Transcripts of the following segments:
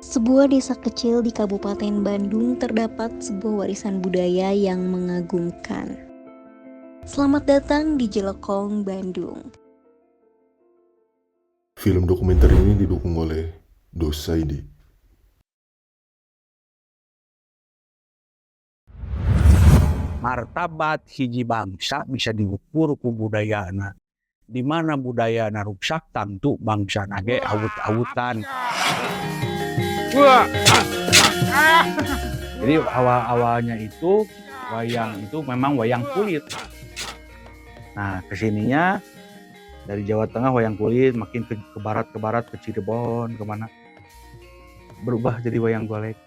Sebuah desa kecil di Kabupaten Bandung terdapat sebuah warisan budaya yang mengagumkan. Selamat datang di Jelekong, Bandung. Film dokumenter ini didukung oleh Dosaidi. Martabat hiji bangsa bisa diukur ku budayana. Di mana budayana rusak tentu bangsa nage awut-awutan. Jadi awal-awalnya itu wayang itu memang wayang kulit. Nah kesininya dari Jawa Tengah wayang kulit, makin ke barat ke Cirebon kemana berubah jadi wayang golek.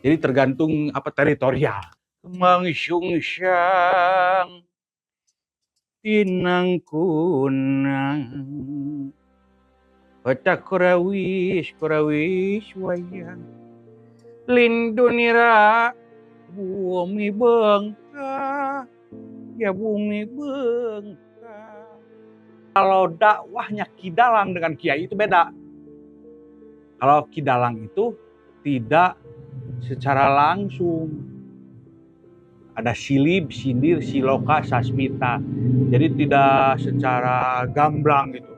Jadi tergantung apa teritorial. Kemang syungsang tinang kunang Otak kurawis wayang lindunira bumi bengkak ya bumi bengkak. Kalau dakwahnya Kidalang dengan Kiai itu beda. Kalau Kidalang itu tidak secara langsung, ada silib, sindir, siloka, sasmita. Jadi tidak secara gamblang gitu.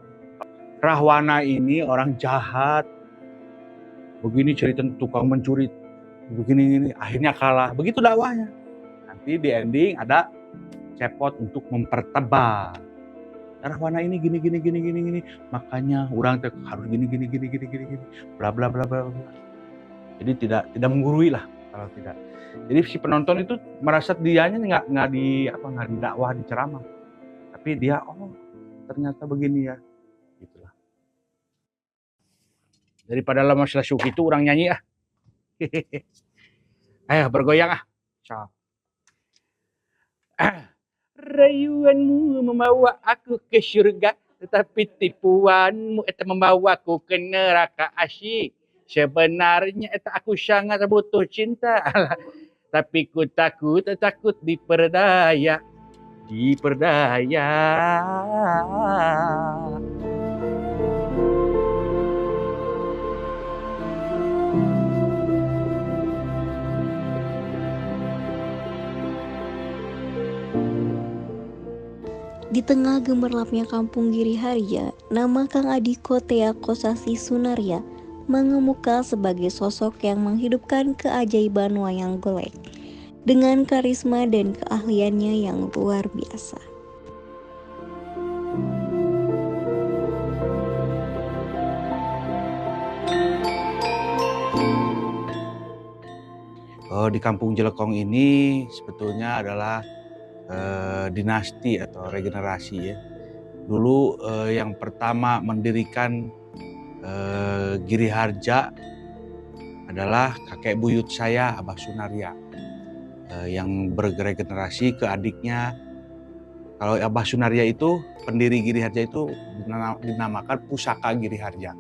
Rahwana ini orang jahat. Begini cerita tukang mencuri. Begini akhirnya kalah. Begitu dakwahnya. Nanti di ending ada cepot untuk mempertebal. Rahwana ini gini. Makanya orang harus gini. Bla bla bla bla. Jadi tidak menggurui lah kalau tidak. Jadi si penonton itu merasa dianya nggak didakwah, diceramah, tapi dia ternyata begini ya, gitulah. Daripada lama selesuk itu orang nyanyi ayo bergoyang Rayuanmu membawa aku ke surga, tetapi tipuanmu itu membawaku ke neraka asyik. Sebenarnya aku sangat butuh cinta. Tapi ku takut diperdaya. Di tengah gemerlapnya kampung Giriharja, nama Kang Adiko Tea Kosasi Sunaria mengemuka sebagai sosok yang menghidupkan keajaiban wayang golek dengan karisma dan keahliannya yang luar biasa. Di kampung Jelekong ini sebetulnya adalah dinasti atau regenerasi ya. Dulu yang pertama mendirikan Giriharja adalah kakek buyut saya, Abah Sunaria, yang beregenerasi ke adiknya. Kalau Abah Sunaria itu pendiri Giriharja itu dinamakan Pusaka Giriharja.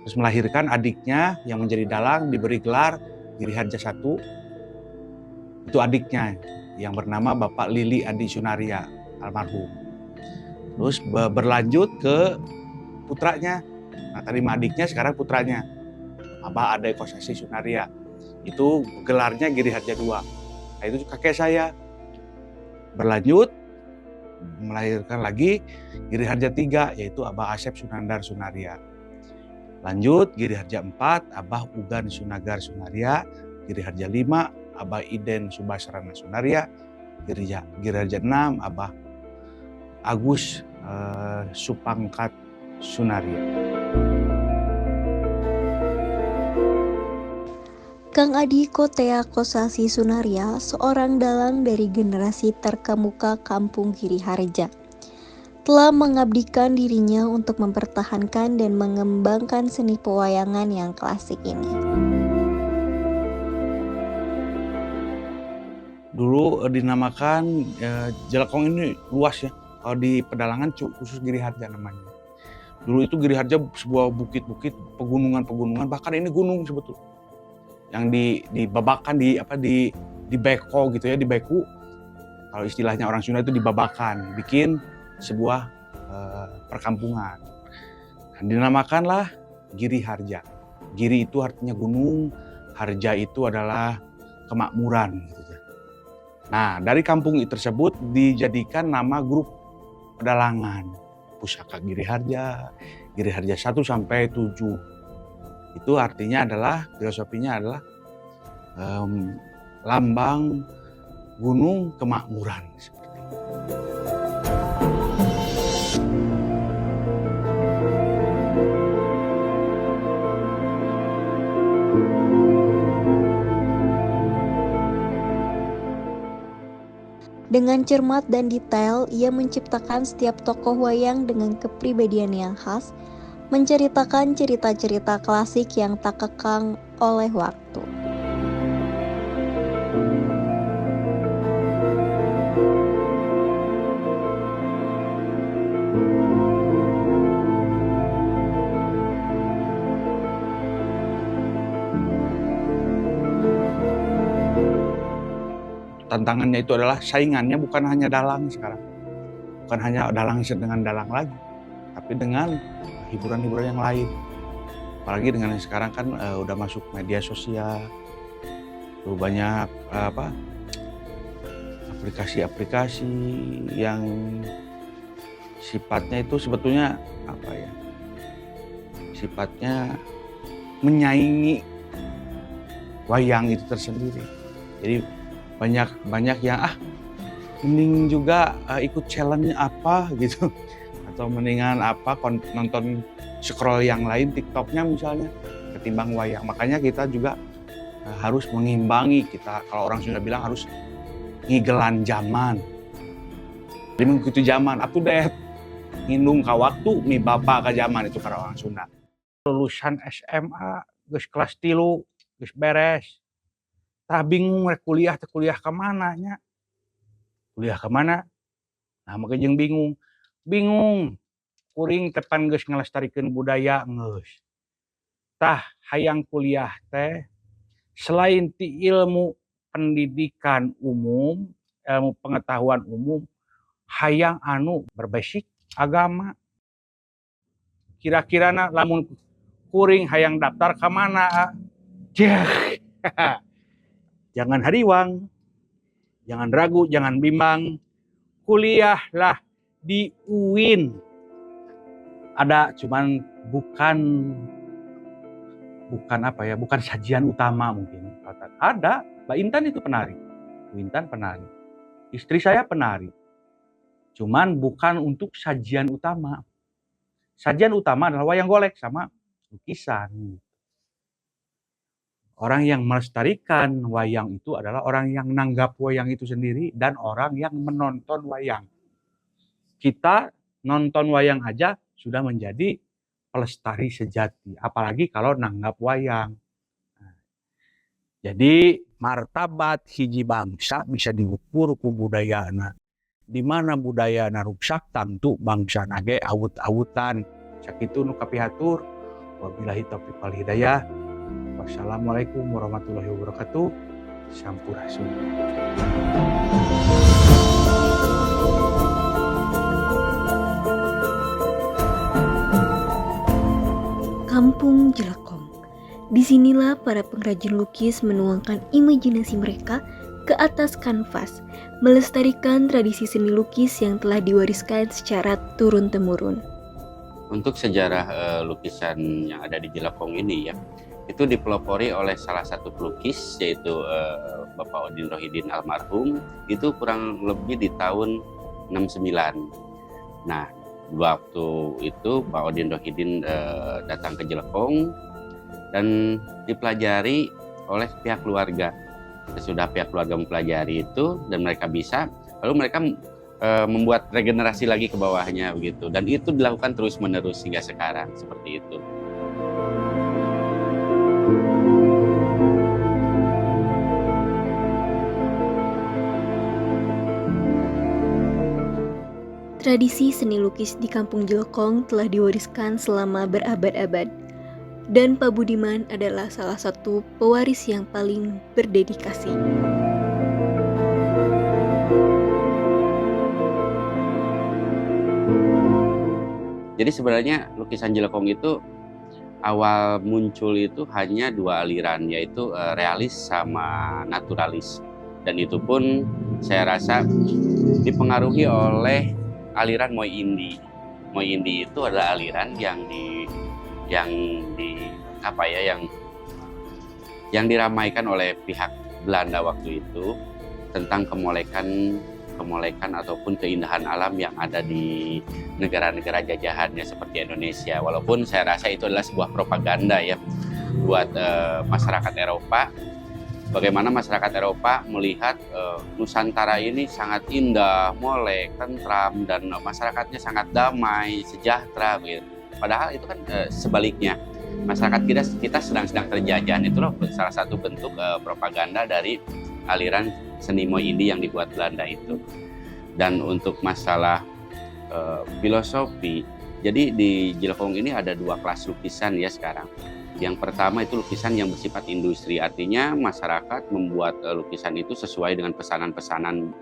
Terus melahirkan adiknya yang menjadi dalang, diberi gelar Giriharja I. Itu adiknya yang bernama Bapak Lili Adi Sunaria almarhum. Terus berlanjut ke putranya. Nah tadi adiknya, sekarang putranya Abah Ade Kosasi Sunaria. Itu gelarnya Giriharja II. Nah itu kakek saya. Berlanjut melahirkan lagi Giriharja III, yaitu Abah Asep Sunandar Sunaria. Lanjut Giriharja IV, Abah Ugan Sunagar Sunaria. Giriharja V, Abah Iden Subasrana Sunaria. Giriharja VI, Abah Agus Supangkat Sunaria. Kang Adiko Tea Kosasi Sunaria, seorang dalang dari generasi terkemuka kampung Giriharja, telah mengabdikan dirinya untuk mempertahankan dan mengembangkan seni pewayangan yang klasik ini. Dulu dinamakan Jelekong ini luas ya. Kalau di pedalangan khusus Giriharja namanya. Dulu itu Giriharja sebuah bukit-bukit, pegunungan, bahkan ini gunung sebetulnya. Yang dibabakan di beko gitu ya, di beku. Kalau istilahnya orang Sunda itu dibabakan, bikin sebuah perkampungan. Dan dinamakanlah Giriharja. Giri itu artinya gunung, harja itu adalah kemakmuran. Gitu. Nah, dari kampung tersebut dijadikan nama grup pedalangan. Pusaka Giri Harja 1 sampai 7. Itu artinya adalah, filosofinya adalah lambang gunung kemakmuran. Seperti itu. Dengan cermat dan detail, ia menciptakan setiap tokoh wayang dengan kepribadian yang khas, menceritakan cerita-cerita klasik yang tak kekang oleh waktu. Tantangannya itu adalah saingannya bukan hanya dalang sekarang. Bukan hanya dalang dengan dalang lagi, tapi dengan hiburan-hiburan yang lain. Apalagi dengan yang sekarang kan udah masuk media sosial. Tuh banyak aplikasi-aplikasi yang sifatnya itu sebetulnya sifatnya menyaingi wayang itu tersendiri. Jadi banyak yang mending juga ikut challenge apa gitu, atau mendingan nonton scroll yang lain, TikToknya misalnya, ketimbang wayang. Makanya kita juga harus mengimbangi, kalau orang Sunda bilang harus ngigelan zaman. Jadi mengikuti zaman, up to date, ngindung ka waktu, mi bapa ka zaman, itu para orang Sunda. Lulusan SMA, geus kelas 3, geus beres. Tah bingung rek kuliah kemana nya? Kuliah kemana? Nah, maka jeung bingung. Kuring tepan geus ngelestarikeun budaya geus. Tah hayang kuliah teh selain ti ilmu pendidikan umum, ilmu pengetahuan umum, hayang anu berbasik agama. Kira-kirana lamun kuring hayang daftar ka mana? Jangan hariwang, jangan ragu, jangan bimbang. Kuliahlah di UIN. Ada, cuman bukan sajian utama mungkin. Ada, Mbak Intan itu penari. Bu Intan penari. Istri saya penari. Cuman bukan untuk sajian utama. Sajian utama adalah wayang golek sama lukisan. Orang yang melestarikan wayang itu adalah orang yang nanggap wayang itu sendiri dan orang yang menonton wayang. Kita nonton wayang aja sudah menjadi pelestari sejati, apalagi kalau nanggap wayang. Jadi martabat hiji bangsa bisa diukur ku budayana. Di mana budayana rusak, tentu bangsa nage awut-awutan. Sakitu nu kapihatur. Wabillahi taufiq wal hidayah. Wassalamualaikum warahmatullahi wabarakatuh. Sampurasun. Kampung Jelekong. Disinilah para pengrajin lukis menuangkan imajinasi mereka ke atas kanvas, melestarikan tradisi seni lukis yang telah diwariskan secara turun-temurun. Untuk sejarah lukisan yang ada di Jelekong ini ya, itu dipelopori oleh salah satu pelukis yaitu Bapak Odin Rohidin almarhum, itu kurang lebih di tahun 69. Nah, waktu itu Pak Odin Rohidin datang ke Jelekong dan dipelajari oleh pihak keluarga. Sesudah pihak keluarga mempelajari itu dan mereka bisa, lalu mereka membuat regenerasi lagi ke bawahnya begitu, dan itu dilakukan terus-menerus hingga sekarang seperti itu. Tradisi seni lukis di Kampung Jelekong telah diwariskan selama berabad-abad, dan Pak Budiman adalah salah satu pewaris yang paling berdedikasi. Jadi sebenarnya lukisan Jelekong itu awal muncul itu hanya dua aliran, yaitu realis sama naturalis. Dan itu pun saya rasa dipengaruhi oleh aliran Moi Indi. Moi Indi itu adalah aliran yang diramaikan oleh pihak Belanda waktu itu tentang kemolekan ataupun keindahan alam yang ada di negara-negara jajahannya seperti Indonesia. Walaupun saya rasa itu adalah sebuah propaganda ya buat masyarakat Eropa. Bagaimana masyarakat Eropa melihat Nusantara ini sangat indah, molek, tentram, dan masyarakatnya sangat damai, sejahtera gitu. Padahal itu kan sebaliknya. Masyarakat kita sedang terjajah. Itulah salah satu bentuk propaganda dari aliran seni Moi Indi yang dibuat Belanda itu. Dan untuk masalah filosofi, jadi di Jelekong ini ada dua kelas lukisan ya sekarang. Yang pertama itu lukisan yang bersifat industri, artinya masyarakat membuat lukisan itu sesuai dengan pesanan-pesanan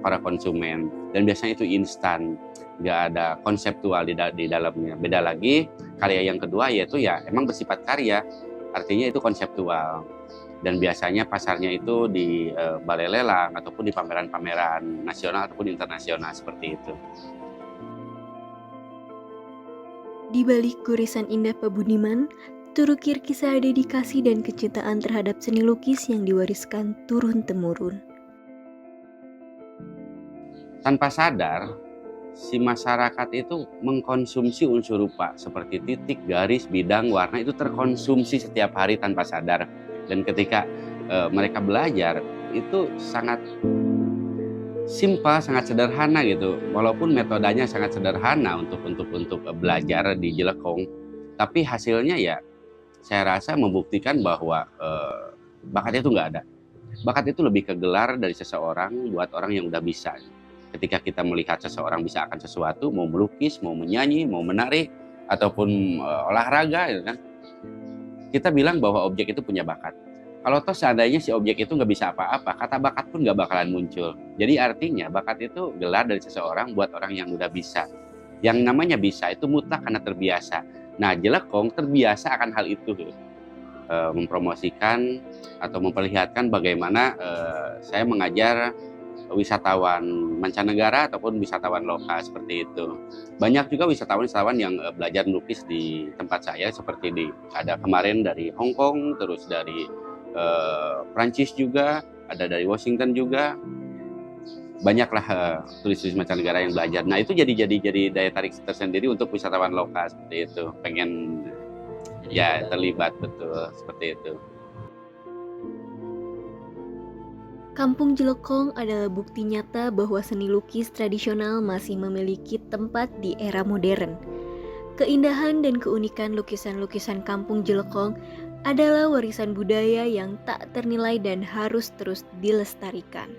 para konsumen, dan biasanya itu instan, nggak ada konseptual di dalamnya. Beda lagi karya yang kedua, yaitu ya emang bersifat karya, artinya itu konseptual, dan biasanya pasarnya itu di balai lelang ataupun di pameran-pameran nasional ataupun internasional seperti itu. Di balik goresan indah Pak Budiman, terukir kisah dedikasi dan kecintaan terhadap seni lukis yang diwariskan turun-temurun. Tanpa sadar, si masyarakat itu mengkonsumsi unsur rupa seperti titik, garis, bidang, warna itu terkonsumsi setiap hari tanpa sadar. Dan ketika mereka belajar itu sangat simpel, sangat sederhana gitu. Walaupun metodenya sangat sederhana untuk belajar di Jelekong, tapi hasilnya ya saya rasa membuktikan bahwa bakatnya itu nggak ada. Bakat itu lebih ke gelar dari seseorang buat orang yang udah bisa. Ketika kita melihat seseorang bisa akan sesuatu, mau melukis, mau menyanyi, mau menari, ataupun olahraga, gitu kan, kita bilang bahwa objek itu punya bakat. Kalau toh seandainya si objek itu nggak bisa apa-apa, kata bakat pun nggak bakalan muncul. Jadi artinya bakat itu gelar dari seseorang buat orang yang udah bisa. Yang namanya bisa itu mutlak karena terbiasa. Nah, Jelekong terbiasa akan hal itu, mempromosikan atau memperlihatkan bagaimana saya mengajar wisatawan mancanegara ataupun wisatawan lokal seperti itu. Banyak juga wisatawan yang belajar melukis di tempat saya, seperti ada kemarin dari Hong Kong, terus dari Prancis juga, ada dari Washington juga. Banyaklah turis-turis mancanegara yang belajar. Nah, itu jadi daya tarik tersendiri untuk wisatawan lokal seperti itu. Pengen ya terlibat, betul seperti itu. Kampung Jelekong adalah bukti nyata bahwa seni lukis tradisional masih memiliki tempat di era modern. Keindahan dan keunikan lukisan-lukisan Kampung Jelekong adalah warisan budaya yang tak ternilai dan harus terus dilestarikan.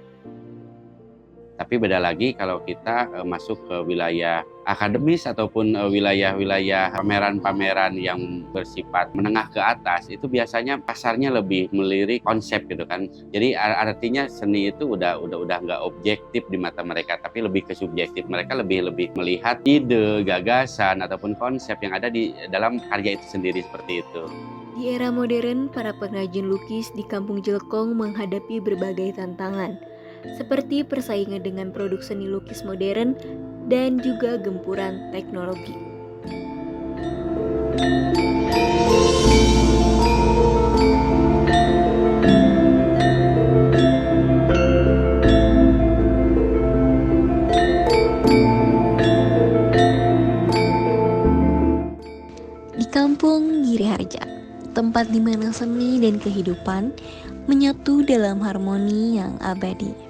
Tapi beda lagi kalau kita masuk ke wilayah akademis ataupun wilayah-wilayah pameran-pameran yang bersifat menengah ke atas, itu biasanya pasarnya lebih melirik konsep gitu kan. Jadi artinya seni itu udah nggak objektif di mata mereka, tapi lebih ke subjektif. Mereka lebih melihat ide, gagasan ataupun konsep yang ada di dalam karya itu sendiri seperti itu. Di era modern, para pengrajin lukis di Kampung Jelekong menghadapi berbagai tantangan, seperti persaingan dengan produk seni lukis modern dan juga gempuran teknologi. Di Kampung Giriharja, tempat di mana seni dan kehidupan menyatu dalam harmoni yang abadi.